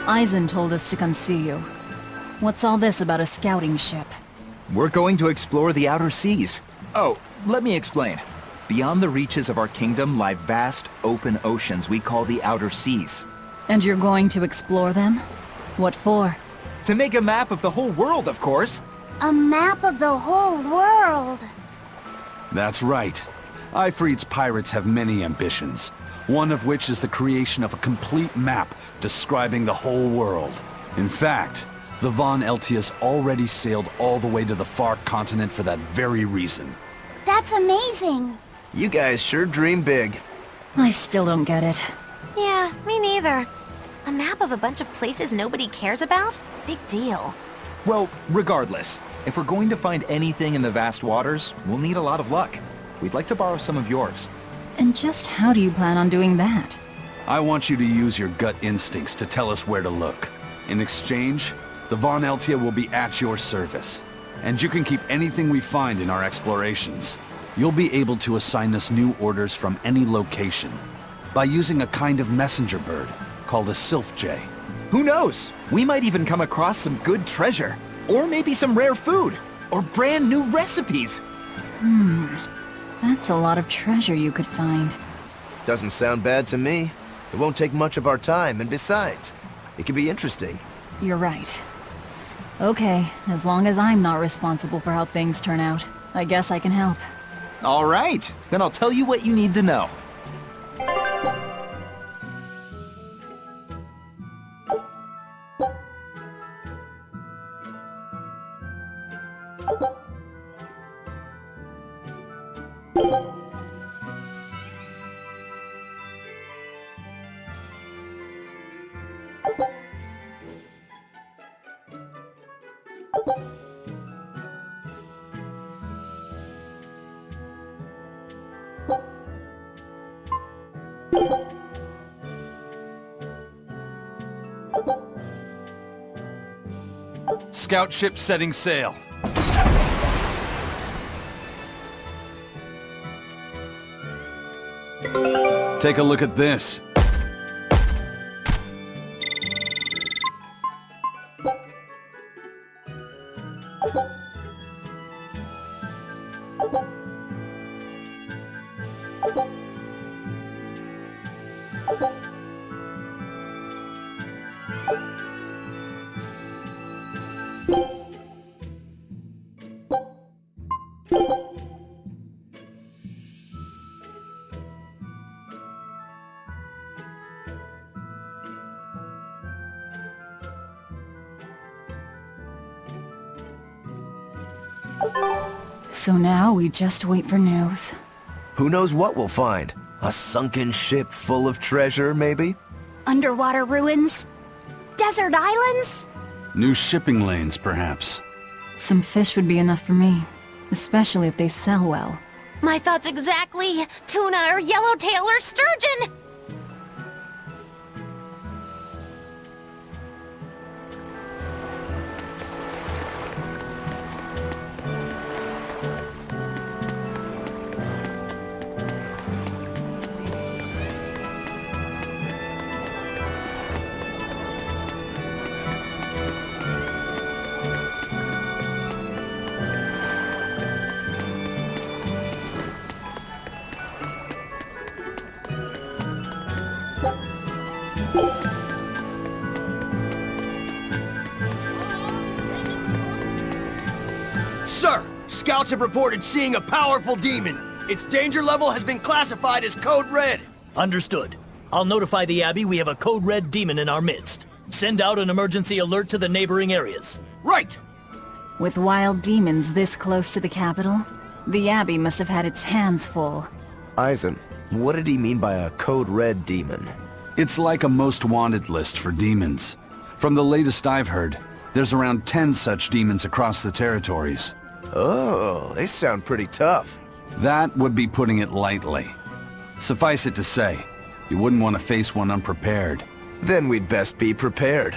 Eisen told us to come see you. What's all this about a scouting ship? We're going to explore the outer seas. Oh, let me explain. Beyond the reaches of our kingdom lie vast, open oceans we call the outer seas. And you're going to explore them? What for? To make a map of the whole world, of course. A map of the whole world. That's right. Ifrit's pirates have many ambitions, one of which is the creation of a complete map describing the whole world. In fact, the Von Eltius already sailed all the way to the far continent for that very reason. That's amazing. You guys sure dream big. I still don't get it. Yeah, me neither. A map of a bunch of places nobody cares about? Big deal. Well, regardless, if we're going to find anything in the vast waters, we'll need a lot of luck. We'd like to borrow some of yours. And just how do you plan on doing that? I want you to use your gut instincts to tell us where to look. In exchange, the Von Eltia will be at your service. And you can keep anything we find in our explorations. You'll be able to assign us new orders from any location by using a kind of messenger bird called a sylph jay. Who knows? We might even come across some good treasure. Or maybe some rare food. Or brand new recipes. That's a lot of treasure you could find. Doesn't sound bad to me. It won't take much of our time, and besides, it could be interesting. You're right. Okay, as long as I'm not responsible for how things turn out, I guess I can help. All right, then I'll tell you what you need to know. Scout ship setting sail. Take a look at this. So now we just wait for news. Who knows what we'll find? A sunken ship full of treasure, maybe? Underwater ruins? Desert islands? New shipping lanes, perhaps. Some fish would be enough for me, especially if they sell well. My thoughts exactly. Tuna or yellowtail or sturgeon. Sir, scouts have reported seeing a powerful demon. Its danger level has been classified as Code Red. Understood. I'll notify the Abbey we have a Code Red demon in our midst. Send out an emergency alert to the neighboring areas. Right! With wild demons this close to the capital, the Abbey must have had its hands full. Eisen, what did he mean by a Code Red demon? It's like a most wanted list for demons. From the latest I've heard, there's around 10 such demons across the territories. Oh, they sound pretty tough. That would be putting it lightly. Suffice it to say, you wouldn't want to face one unprepared. Then we'd best be prepared.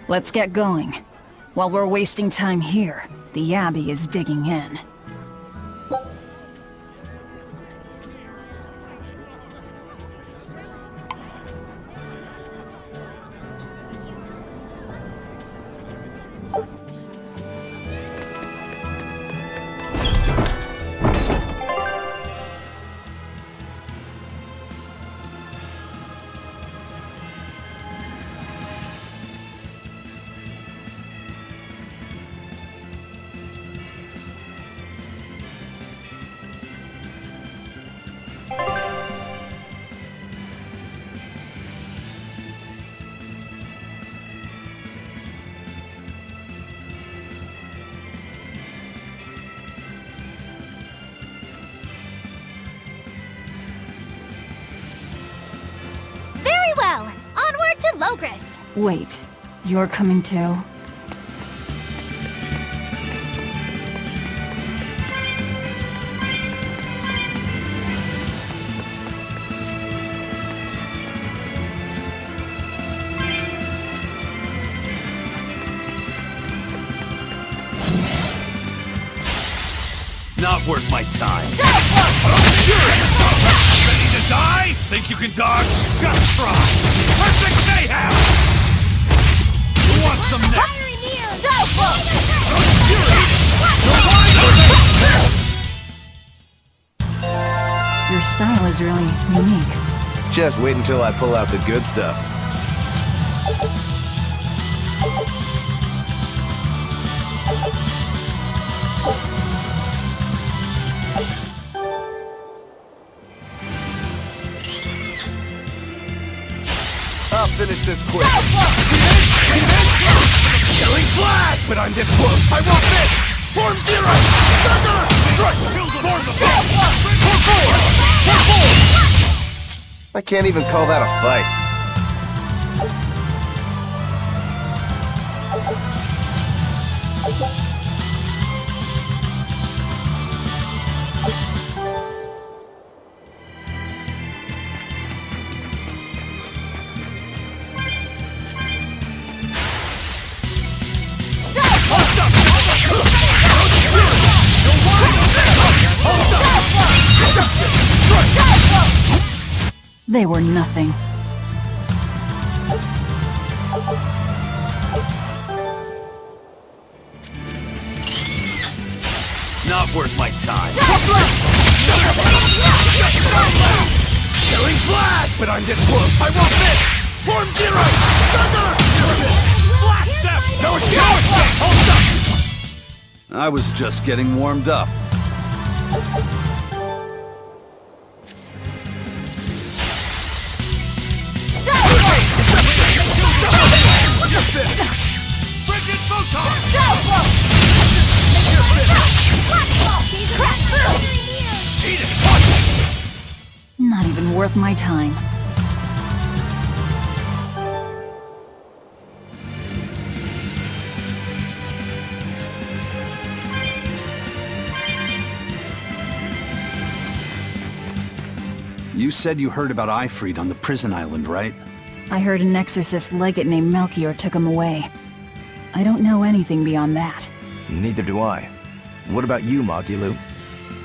Let's get going. While we're wasting time here, the Abbey is digging in. Loegres. Wait, you're coming too? Not worth my time. Ready to die? Think you can dodge? Just try! Perfect mayhem! Who wants some next? Your style is really unique. Just wait until I pull out the good stuff. I'll finish this quick. Killing flash! But I'm this close! I want this! Form zero! Thunder! Strike! Form the I can't even call that a fight. They were nothing. Not worth my time. Killing flash! But I'm this close! I want this! Form zero! Thunder! Flash step! No escape! Hold up! I was just getting warmed up. Frigid photon! Eat it! Not even worth my time. You said you heard about Ifrit on the prison island, right? I heard an exorcist legate named Melchior took him away. I don't know anything beyond that. Neither do I. What about you, Magulu?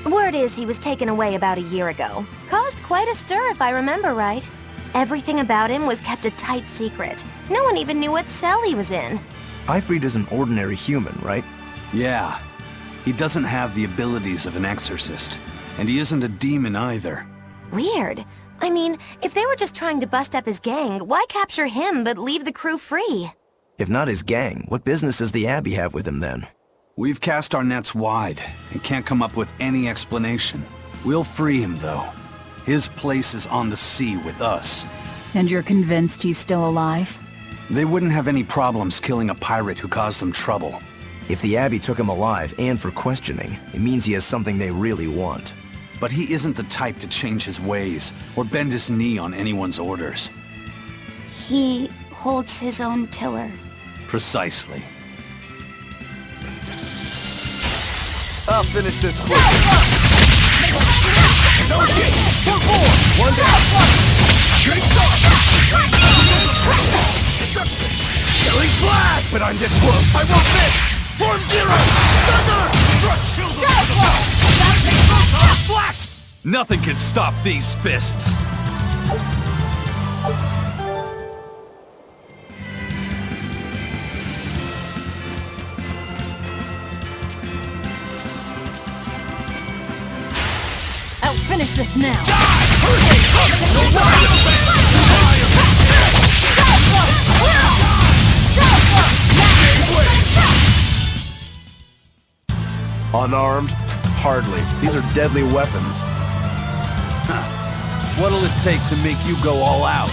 Word is he was taken away about a year ago. Caused quite a stir if I remember right. Everything about him was kept a tight secret. No one even knew what cell he was in. Ifrit is an ordinary human, right? Yeah. He doesn't have the abilities of an exorcist. And he isn't a demon either. Weird. I mean, if they were just trying to bust up his gang, why capture him but leave the crew free? If not his gang, what business does the Abbey have with him then? We've cast our nets wide and can't come up with any explanation. We'll free him, though. His place is on the sea with us. And you're convinced he's still alive? They wouldn't have any problems killing a pirate who caused them trouble. If the Abbey took him alive and for questioning, it means he has something they really want. But he isn't the type to change his ways or bend his knee on anyone's orders. He holds his own tiller. Precisely. I'll finish this quick. No escape! One down! Killing flash! But I'm this close! I want this! Form zero! Thunder! Flash! Nothing can stop these fists! I'll finish this now. Unarmed? Hardly. These are deadly weapons. What'll it take to make you go all out?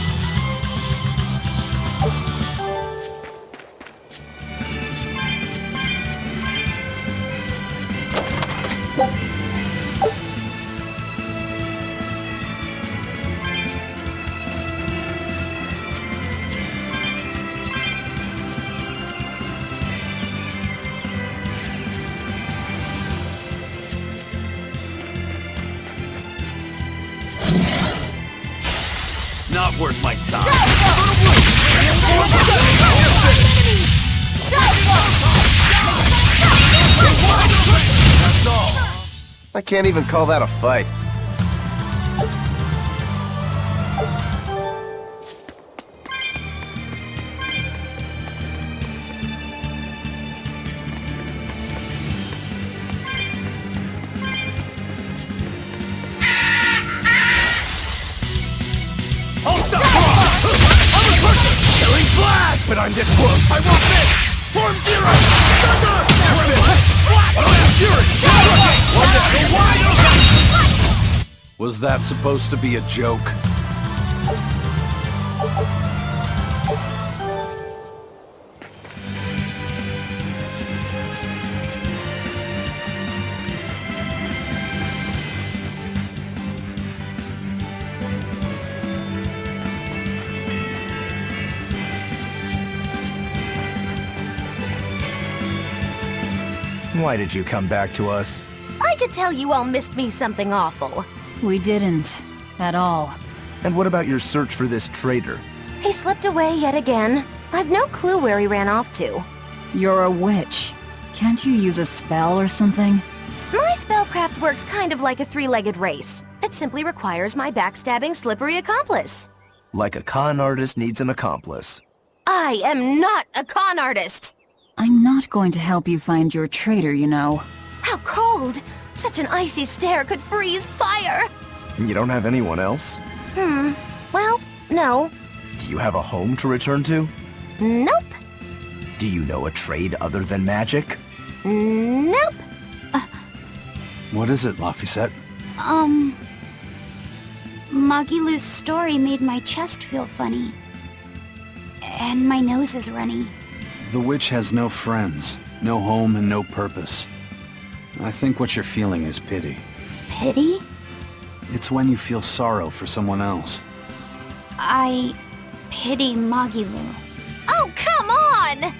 I can't even call that a fight. Killing flash! But I'm this close, I won't miss! Form zero! Thunder! Was that supposed to be a joke? Why did you come back to us? I could tell you all missed me something awful. We didn't. At all. And what about your search for this traitor? He slipped away yet again. I've no clue where he ran off to. You're a witch. Can't you use a spell or something? My spellcraft works kind of like a three-legged race. It simply requires my backstabbing, slippery accomplice. Like a con artist needs an accomplice. I am not a con artist! I'm not going to help you find your traitor, you know. How cold! Such an icy stare could freeze fire! And you don't have anyone else? Well, no. Do you have a home to return to? Nope. Do you know a trade other than magic? Nope. What is it, Laphicet? Magilou's story made my chest feel funny. And my nose is runny. The witch has no friends, no home, and no purpose. I think what you're feeling is pity. Pity? It's when you feel sorrow for someone else. I pity Magilou. Oh, come on!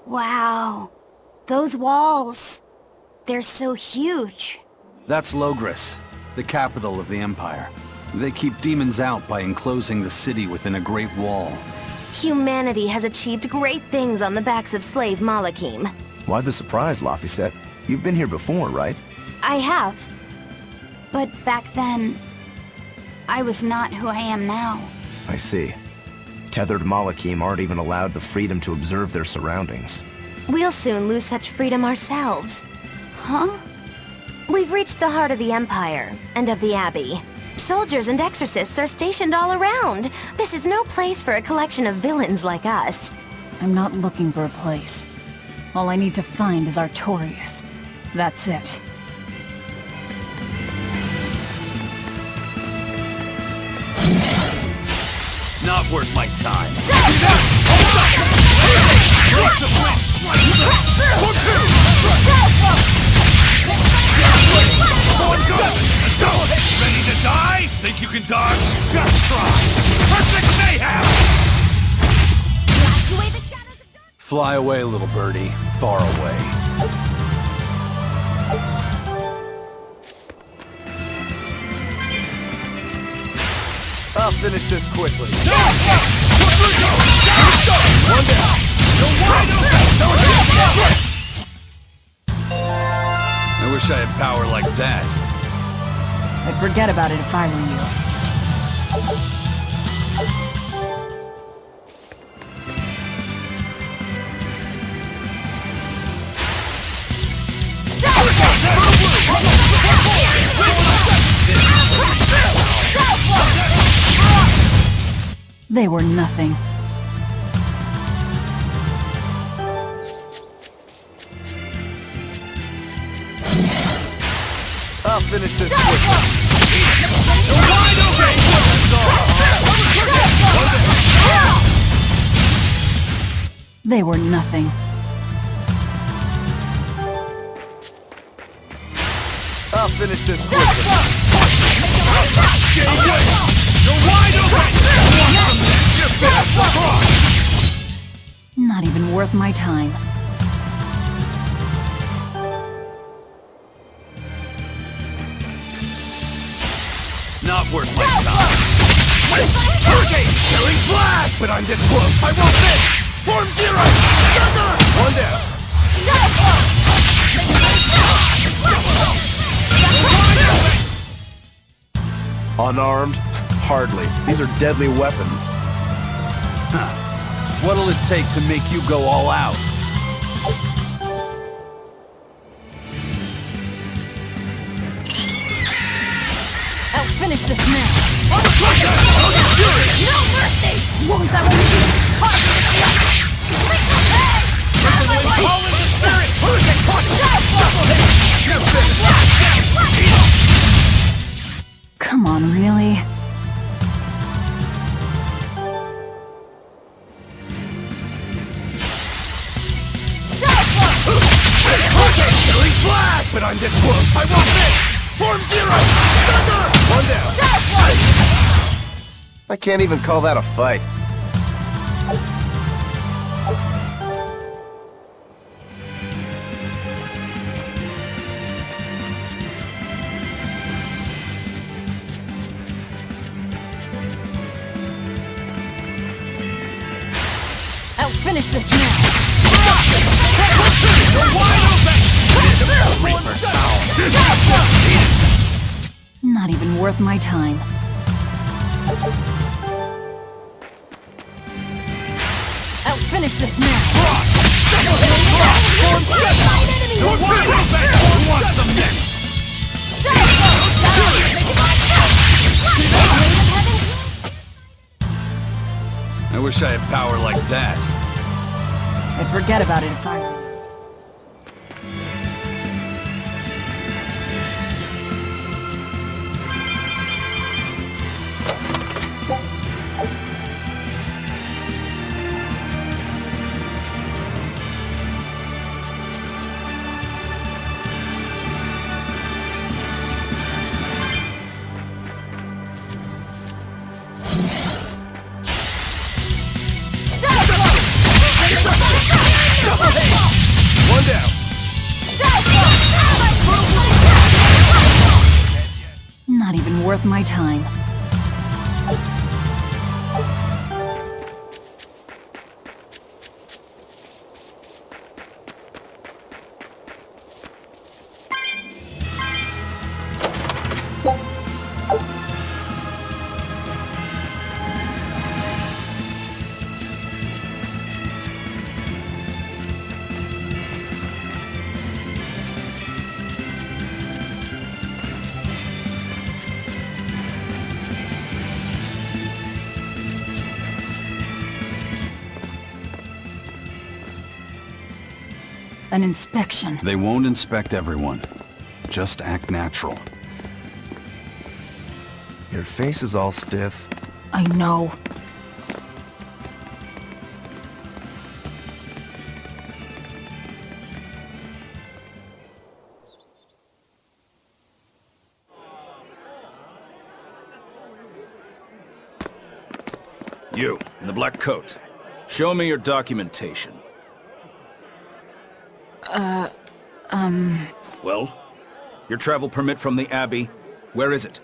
Wow. Those walls. They're so huge. That's Loegres, the capital of the Empire. They keep demons out by enclosing the city within a great wall. Humanity has achieved great things on the backs of slave Malakim. Why the surprise, Laphicet? You've been here before, right? I have. But back then, I was not who I am now. I see. Tethered Malakim aren't even allowed the freedom to observe their surroundings. We'll soon lose such freedom ourselves. Huh? We've reached the heart of the Empire, and of the Abbey. Soldiers and exorcists are stationed all around. This is no place for a collection of villains like us. I'm not looking for a place. All I need to find is Artorias. That's it. Not worth my time. Ready to die? Think you can dodge? Just try! Perfect mayhem! Fly away, little birdie. Far away. I'll finish this quickly. One down! wish I had power like that. I'd forget about it if I were you. They were nothing. I'll finish this quickly. They were nothing. I'll finish this quickly. Not even worth my time. Not worth my time. Hurricane! Killing flash! But I'm this close, I won't miss! Form zero! Thunder! One down. Unarmed? Hardly. These are deadly weapons. What'll it take to make you go all out? I'll finish this now. No mercy! Won't that Come on, really? Killing flash! But I'm this close, I won't miss! Form zero! Thunder! One down. I can't even call that a fight. I'll finish this now. Not even worth my time. I'll finish this now. I wish I had power like that. I'd forget about it if I were you. One down. Not even worth my time. An inspection. They won't inspect everyone. Just act natural. Your face is all stiff. I know. You, in the black coat. Show me your documentation. Well? Your travel permit from the Abbey, where is it?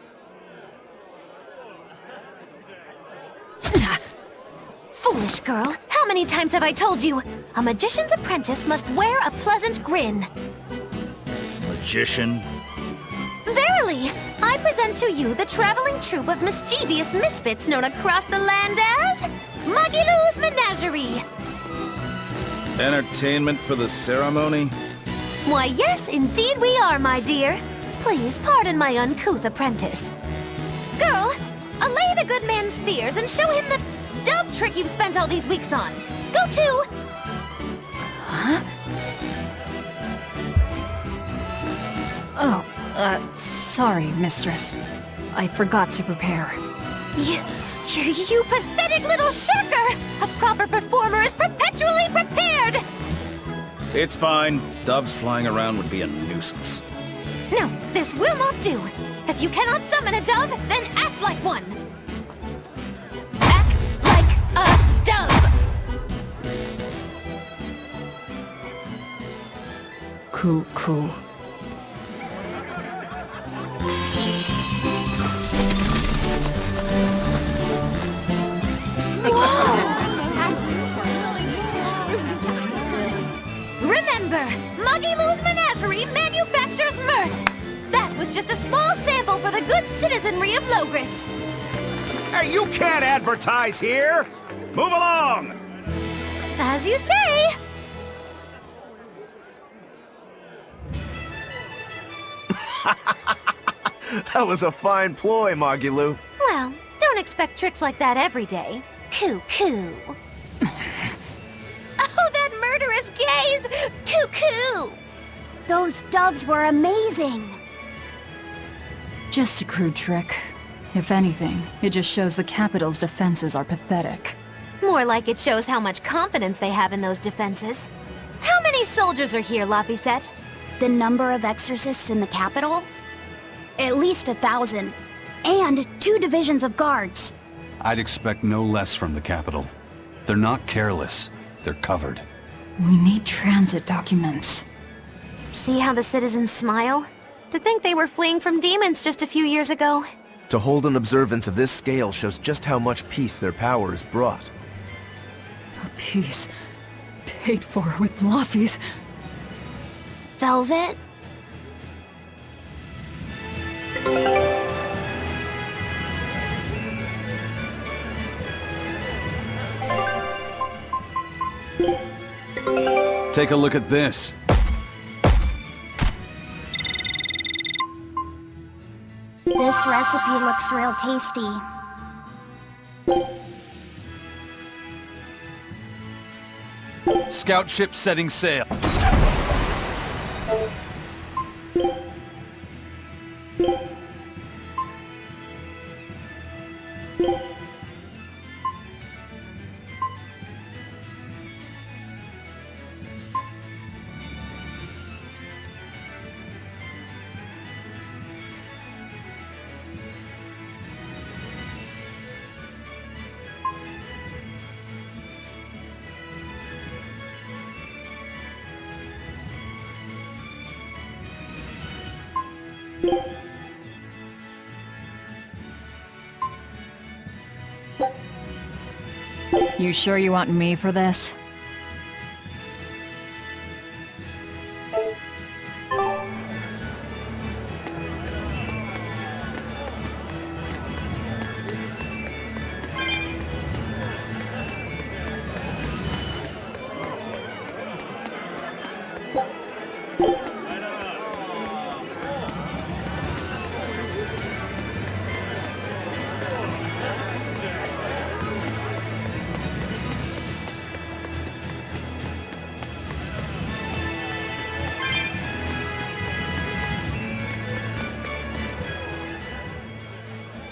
Foolish girl, how many times have I told you? A magician's apprentice must wear a pleasant grin. magician? Verily, I present to you the traveling troupe of mischievous misfits known across the land as Magilou's Menagerie. Entertainment for the ceremony? Why, yes, indeed we are, my dear. Please pardon my uncouth apprentice. Girl, allay the good man's fears and show him the dove trick you've spent all these weeks on. Go to... Huh? Oh, sorry, mistress. I forgot to prepare. You pathetic little shirker! A proper performer is perpetually prepared! It's fine. Doves flying around would be a nuisance. No, this will not do. If you cannot summon a dove, then act like one. Act like a dove! Cool. Remember, Magilou's Menagerie manufactures mirth. That was just a small sample for the good citizenry of Loegres. Hey, you can't advertise here! Move along! As you say. That was a fine ploy, Magilou. Well, don't expect tricks like that every day. Coo. Oh, that murderous gaze! Coo. Those doves were amazing. Just a crude trick. If anything, it just shows the capital's defenses are pathetic. More like it shows how much confidence they have in those defenses. How many soldiers are here, Laphicet? The number of exorcists in the capital? At least 1,000. And 2 divisions of guards. I'd expect no less from the capital. They're not careless. They're covered. We need transit documents. See how the citizens smile? To think they were fleeing from demons just a few years ago. To hold an observance of this scale shows just how much peace their power has brought. A piece paid for with Laffy's. Velvet? Take a look at this. This recipe looks real tasty. Scout ship setting sail. You sure you want me for this?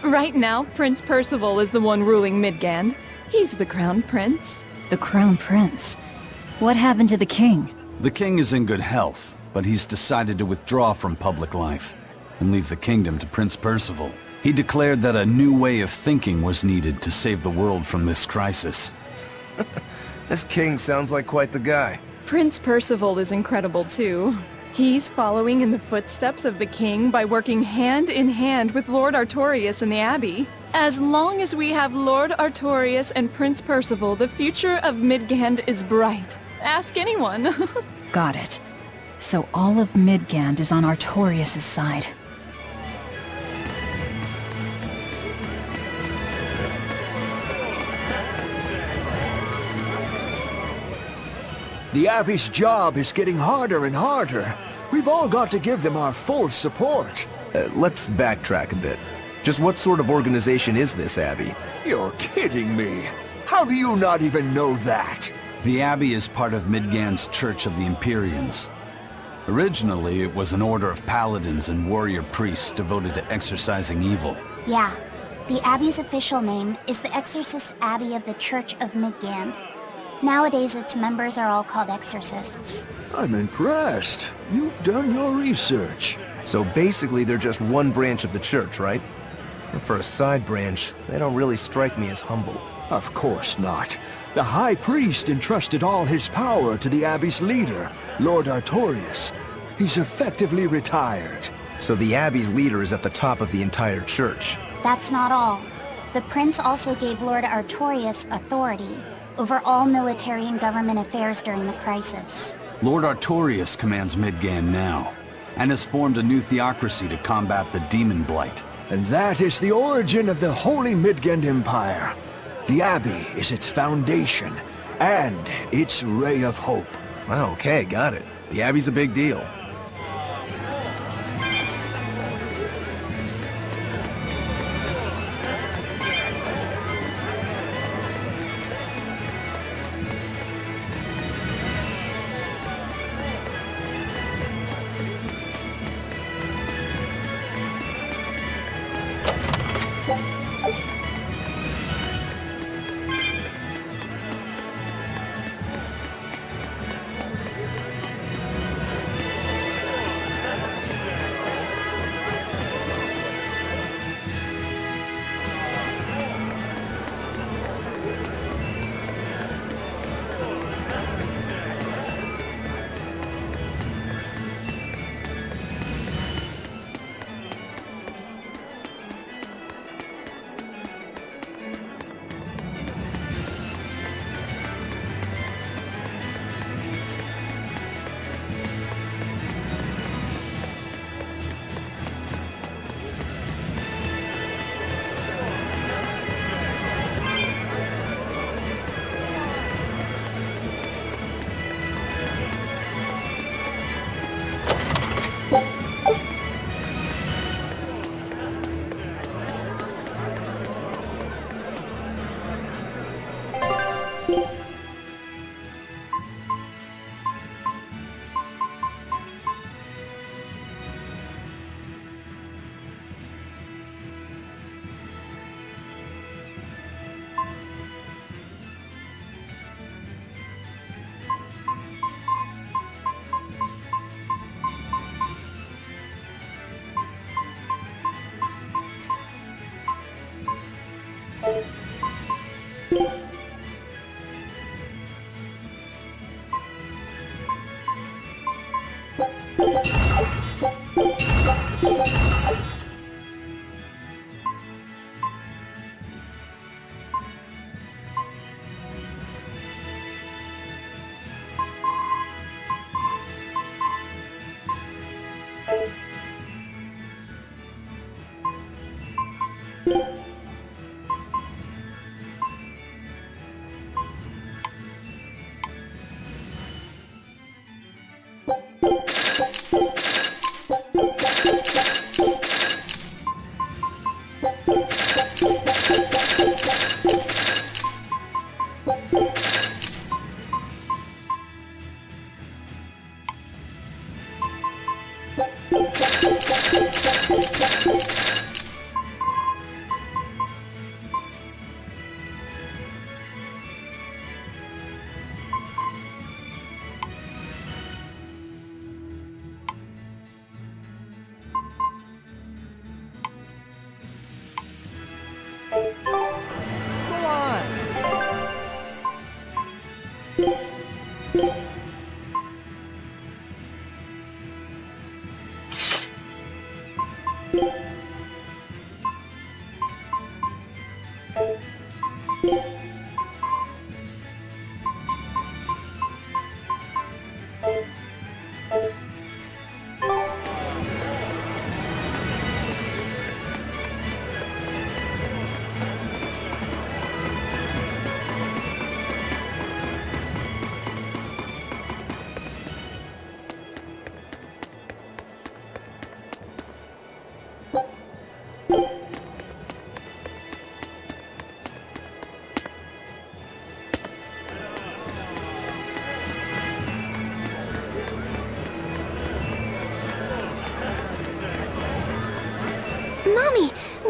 Right now, Prince Percival is the one ruling Midgand. He's the crown prince. The crown prince? What happened to the king? The king is in good health, but he's decided to withdraw from public life and leave the kingdom to Prince Percival. He declared that a new way of thinking was needed to save the world from this crisis. This king sounds like quite the guy. Prince Percival is incredible too. He's following in the footsteps of the king by working hand in hand with Lord Artorias in the Abbey. As long as we have Lord Artorias and Prince Percival, the future of Midgand is bright. Ask anyone. Got it. So all of Midgand is on Artorias' side. The Abbey's job is getting harder and harder. We've all got to give them our full support. Let's backtrack a bit. Just what sort of organization is this Abbey? You're kidding me. How do you not even know that? The Abbey is part of Midgand's Church of the Empyreans. Originally, it was an order of paladins and warrior priests devoted to exorcising evil. Yeah. The Abbey's official name is the Exorcist Abbey of the Church of Midgand. Nowadays, its members are all called exorcists. I'm impressed. You've done your research. So basically, they're just one branch of the church, right? And for a side branch, they don't really strike me as humble. Of course not. The High Priest entrusted all his power to the Abbey's leader, Lord Artorias. He's effectively retired. So the Abbey's leader is at the top of the entire church. That's not all. The Prince also gave Lord Artorias authority over all military and government affairs during the crisis. Lord Artorias commands Midgand now, and has formed a new theocracy to combat the demon blight. And that is the origin of the Holy Midgand Empire. The Abbey is its foundation, and its ray of hope. Wow, okay, got it. The Abbey's a big deal.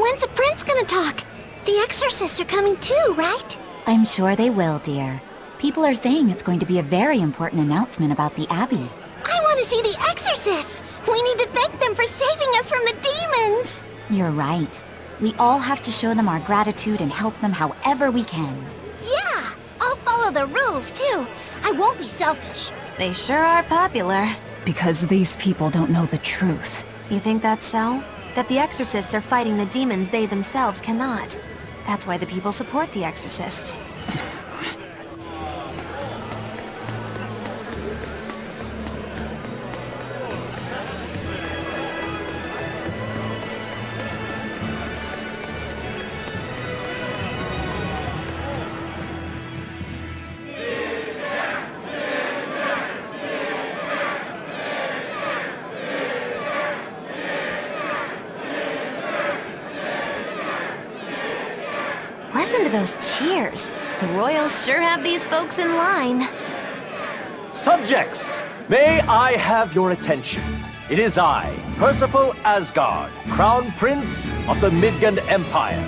When's the prince gonna talk? The exorcists are coming too, right? I'm sure they will, dear. People are saying it's going to be a very important announcement about the Abbey. I want to see the exorcists! We need to thank them for saving us from the demons! You're right. We all have to show them our gratitude and help them however we can. Yeah! I'll follow the rules, too. I won't be selfish. They sure are popular. Because these people don't know the truth. You think that's so? That the exorcists are fighting the demons they themselves cannot. That's why the people support the exorcists. Listen to those cheers. The royals sure have these folks in line. Subjects, may I have your attention? It is I, Percival Asgard, Crown Prince of the Midgard Empire.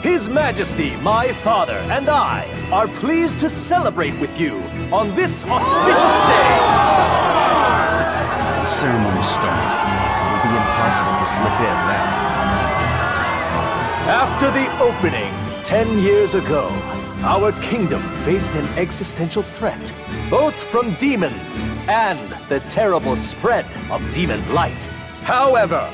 His Majesty, my father, and I are pleased to celebrate with you on this auspicious day. The ceremony started. It'll be impossible to slip in now. After the opening, 10 years ago, our kingdom faced an existential threat, both from demons and the terrible spread of demon blight. However,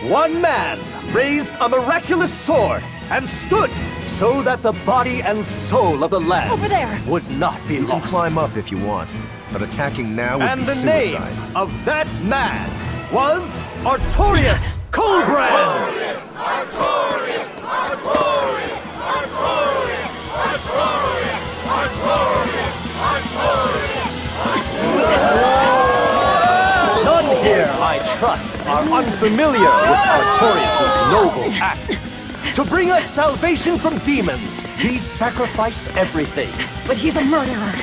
one man raised a miraculous sword and stood so that the body and soul of the land Over there! would not be You can lost. climb up if you want, but attacking now would And be the suicide. name of that man was Artorius Coldbrand! None here, I trust, are unfamiliar with Artorius' noble act. To bring us salvation from demons, he sacrificed everything. But he's a murderer.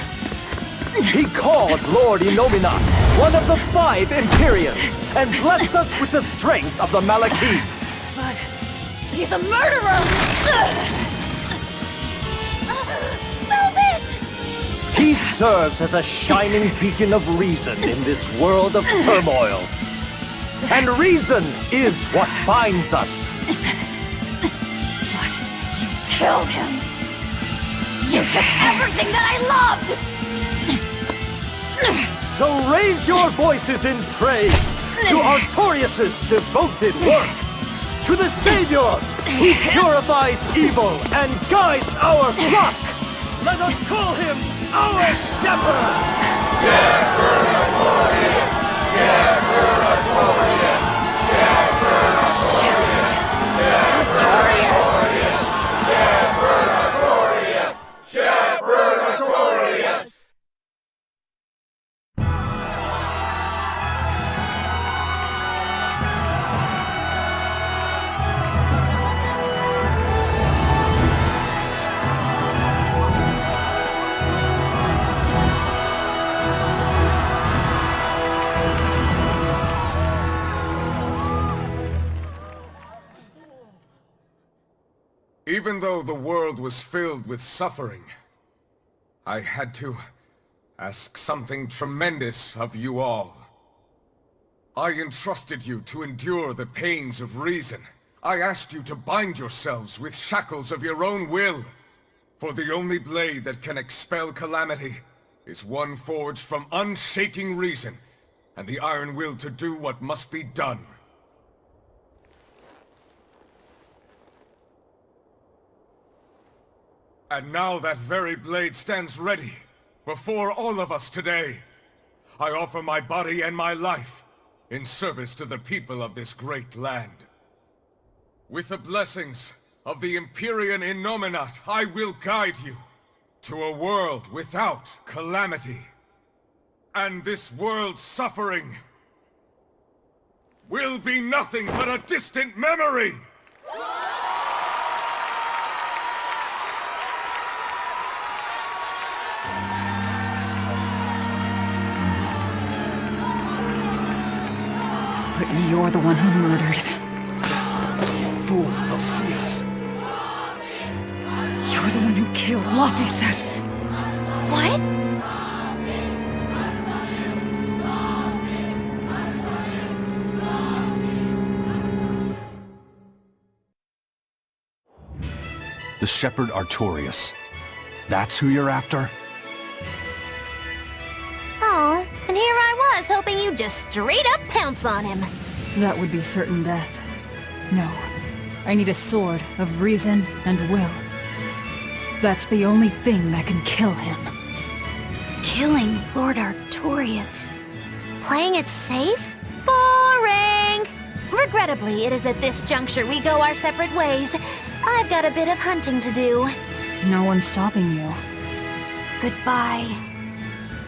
He called Lord Innominat, one of the 5 Empyreans, and blessed us with the strength of the Malakith. But he's a murderer! Velvet! He serves as a shining beacon of reason in this world of turmoil. And reason is what binds us. But you killed him! You took everything that I loved! So raise your voices in praise to Artorius' devoted work, to the Savior who purifies evil and guides our flock. Let us call him our Shepherd! Shepherd Artorius! Shepherd Artorius! Shepherd Artorius! Shepherd Artorius! Shepherd Artorius! Even though the world was filled with suffering, I had to ask something tremendous of you all. I entrusted you to endure the pains of reason. I asked you to bind yourselves with shackles of your own will. For the only blade that can expel calamity is one forged from unshaking reason, and the iron will to do what must be done. And now that very blade stands ready, before all of us today. I offer my body and my life, in service to the people of this great land. With the blessings of the Empyrean Innominat, I will guide you to a world without calamity. And this world's suffering will be nothing but a distant memory! But you're the one who murdered. fool. They'll see us. You're the one who killed Laphicet. What? The Shepherd Artorias. That's who you're after? Oh, and here I was hoping you'd just straight up pounce on him. That would be certain death. No. I need a sword of reason and will. That's the only thing that can kill him. Killing Lord Artorias. Playing it safe? Boring! Regrettably, it is at this juncture we go our separate ways. I've got a bit of hunting to do. No one's stopping you. Goodbye.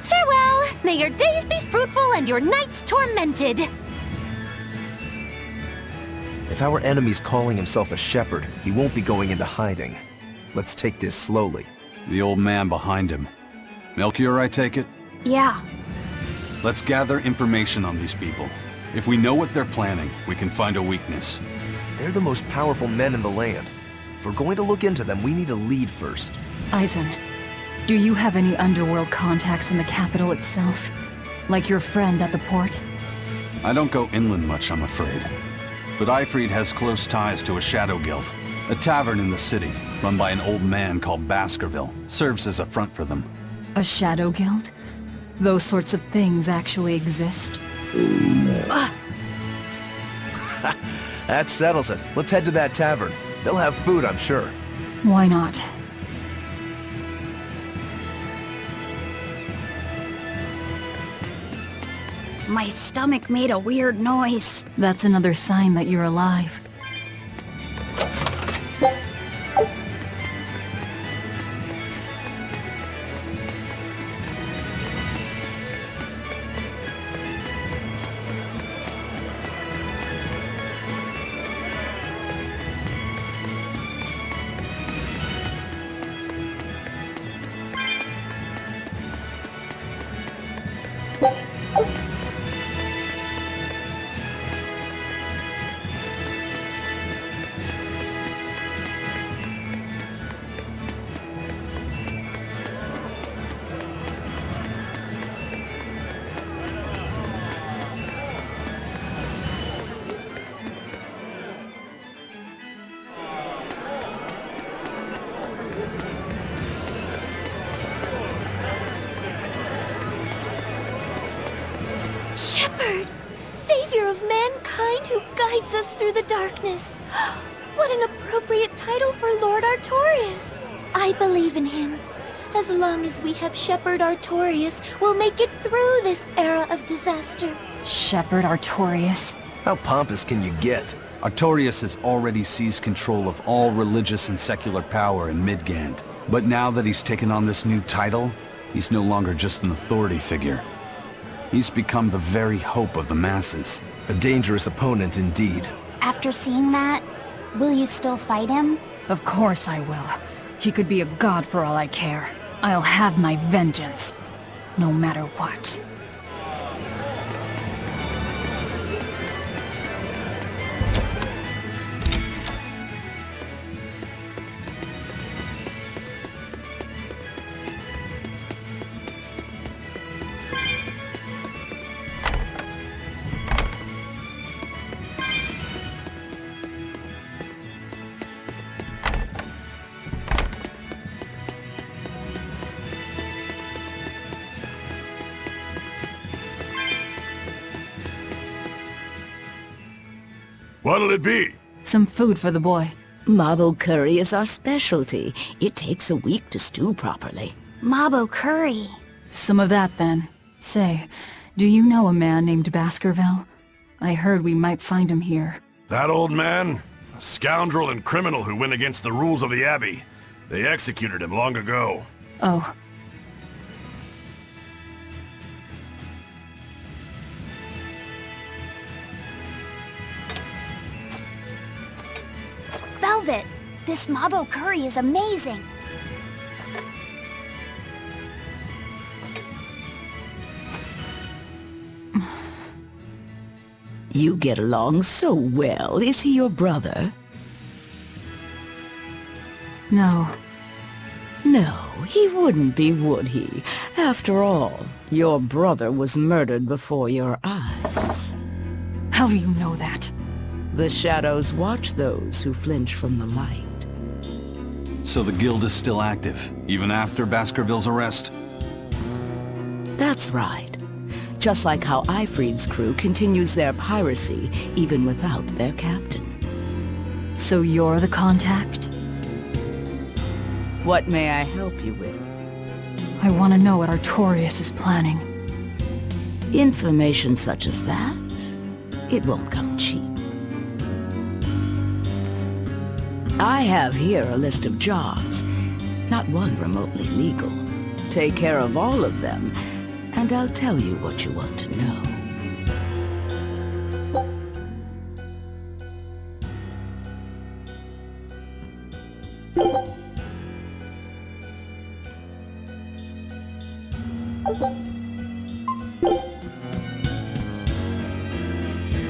Farewell! May your days be fruitful and your nights tormented! If our enemy's calling himself a shepherd, he won't be going into hiding. Let's take this slowly. The old man behind him. Melchior, I take it? Yeah. Let's gather information on these people. If we know what they're planning, we can find a weakness. They're the most powerful men in the land. If we're going to look into them, we need a lead first. Eisen, do you have any underworld contacts in the capital itself? Like your friend at the port? I don't go inland much, I'm afraid. But Eifried has close ties to a shadow guild. A tavern in the city, run by an old man called Baskerville, serves as a front for them. A shadow guild? Those sorts of things actually exist? That settles it. Let's head to that tavern. They'll have food, I'm sure. Why not? My stomach made a weird noise. That's another sign that you're alive. Shepherd! Savior of mankind who guides us through the darkness. What an appropriate title for Lord Artorias. I believe in him. As long as we have Shepherd Artorias, we'll make it through this era of disaster. Shepherd Artorias? How pompous can you get? Artorias has already seized control of all religious and secular power in Midgand. But now that he's taken on this new title, he's no longer just an authority figure. He's become the very hope of the masses. A dangerous opponent indeed. After seeing that, will you still fight him? Of course I will. He could be a god for all I care. I'll have my vengeance. No matter what. What'll it be? Some food for the boy. Mabo curry is our specialty. It takes a week to stew properly. Mabo curry. Some of that, then. Say, do you know a man named Baskerville? I heard we might find him here. That old man? A scoundrel and criminal who went against the rules of the Abbey. They executed him long ago. Oh. Velvet, this Mabo curry is amazing. You get along so well. Is he your brother? No. No, he wouldn't be, would he? After all, your brother was murdered before your eyes. How do you know that? The shadows watch those who flinch from the light. So the guild is still active, even after Baskerville's arrest? That's right. Just like how Ifrid's crew continues their piracy, even without their captain. So you're the contact? What may I help you with? I want to know what Artorias is planning. Information such as that? It won't come cheap. I have here a list of jobs, not one remotely legal. Take care of all of them, and I'll tell you what you want to know.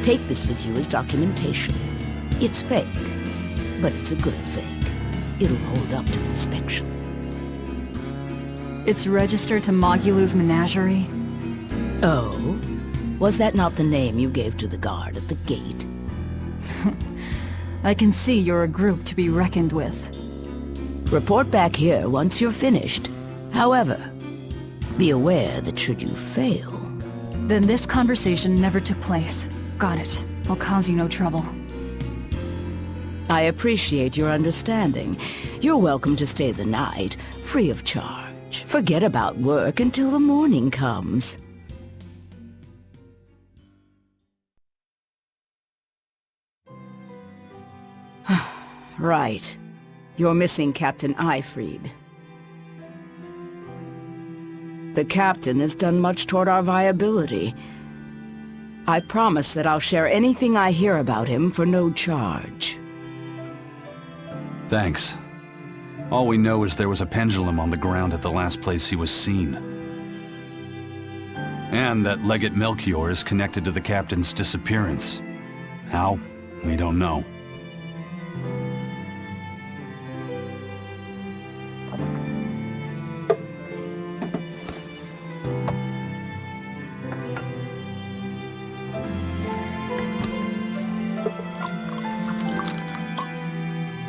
Take this with you as documentation. It's fake, but it's a good fake. It'll hold up to inspection. It's registered to Mogulu's menagerie? Oh? Was that not the name you gave to the guard at the gate? I can see you're a group to be reckoned with. Report back here once you're finished. However, be aware that should you fail... Then this conversation never took place. Got it. I'll cause you no trouble. I appreciate your understanding. You're welcome to stay the night, free of charge. Forget about work until the morning comes. Right. You're missing Captain Ifrid. The captain has done much toward our viability. I promise that I'll share anything I hear about him for no charge. Thanks. All we know is there was a pendulum on the ground at the last place he was seen. And that Legate Melchior is connected to the captain's disappearance. How? We don't know.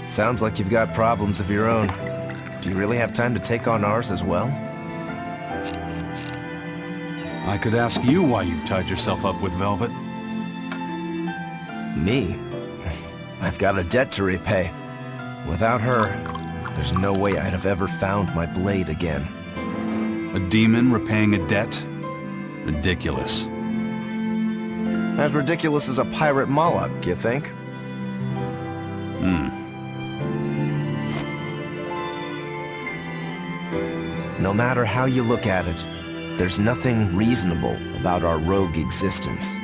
Sounds like you've got problems of your own. Do you really have time to take on ours as well? I could ask you why you've tied yourself up with Velvet. Me? I've got a debt to repay. Without her, there's no way I'd have ever found my blade again. A demon repaying a debt? Ridiculous. As ridiculous as a pirate Moloch, you think? No matter how you look at it, there's nothing reasonable about our rogue existence.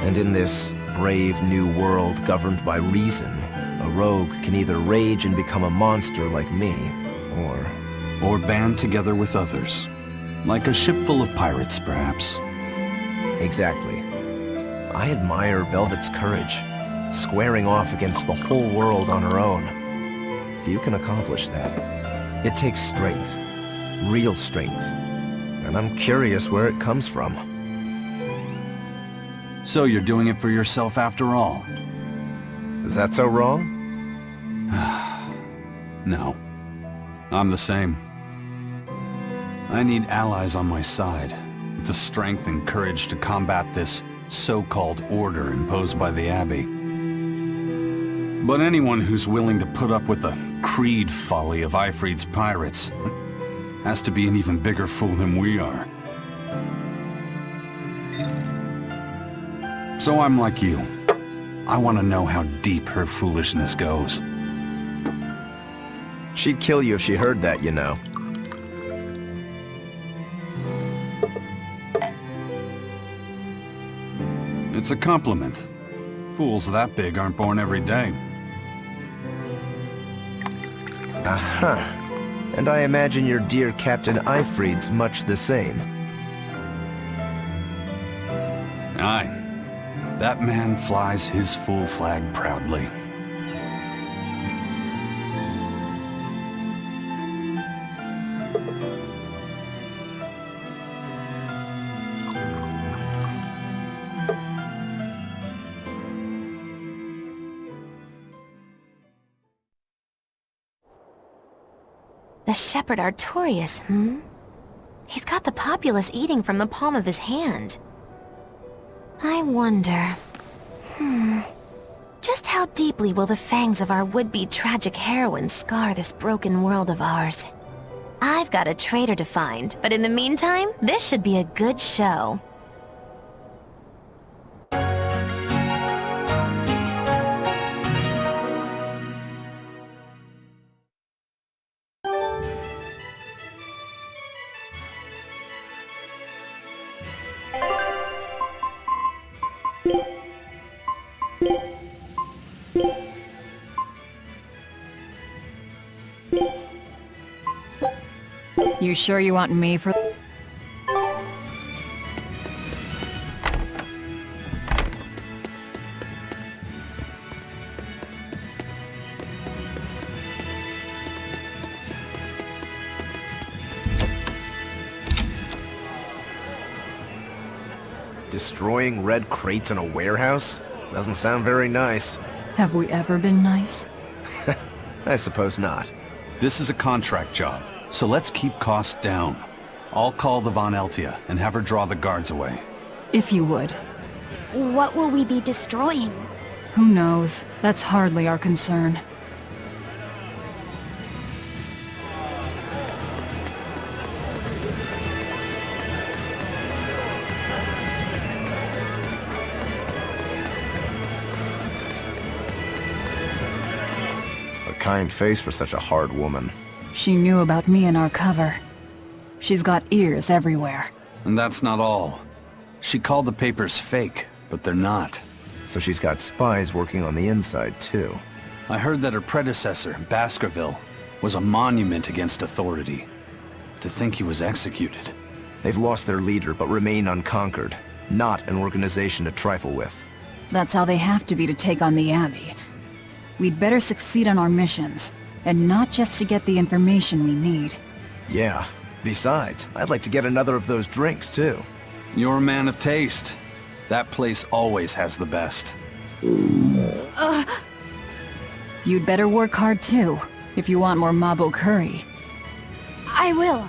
And in this brave new world governed by reason, a rogue can either rage and become a monster like me, or band together with others. Like a ship full of pirates, perhaps. Exactly. I admire Velvet's courage, squaring off against the whole world on her own. Few can accomplish that. It takes strength. Real strength. And I'm curious where it comes from. So you're doing it for yourself after all? Is that so wrong? No. I'm the same. I need allies on my side, with the strength and courage to combat this so-called order imposed by the Abbey. But anyone who's willing to put up with the creed folly of Ifrid's pirates has to be an even bigger fool than we are. So I'm like you. I want to know how deep her foolishness goes. She'd kill you if she heard that, you know. It's a compliment. Fools that big aren't born every day. Aha. And I imagine your dear Captain Ifrid's much the same. Aye. That man flies his full flag proudly. The Shepherd Artorias, He's got the populace eating from the palm of his hand. I wonder... Just how deeply will the fangs of our would-be tragic heroine scar this broken world of ours? I've got a traitor to find, but in the meantime, this should be a good show. You sure you want me for... Destroying red crates in a warehouse? Doesn't sound very nice. Have we ever been nice? I suppose not. This is a contract job, so let's keep costs down. I'll call the Von Eltia and have her draw the guards away. If you would. What will we be destroying? Who knows? That's hardly our concern. A kind face for such a hard woman. She knew about me and our cover. She's got ears everywhere. And that's not all. She called the papers fake, but they're not. So she's got spies working on the inside, too. I heard that her predecessor, Baskerville, was a monument against authority. To think he was executed. They've lost their leader, but remain unconquered. Not an organization to trifle with. That's how they have to be to take on the Abbey. We'd better succeed on our missions, and not just to get the information we need. Yeah. Besides, I'd like to get another of those drinks, too. You're a man of taste. That place always has the best. You'd better work hard too, if you want more Mabo curry. I will.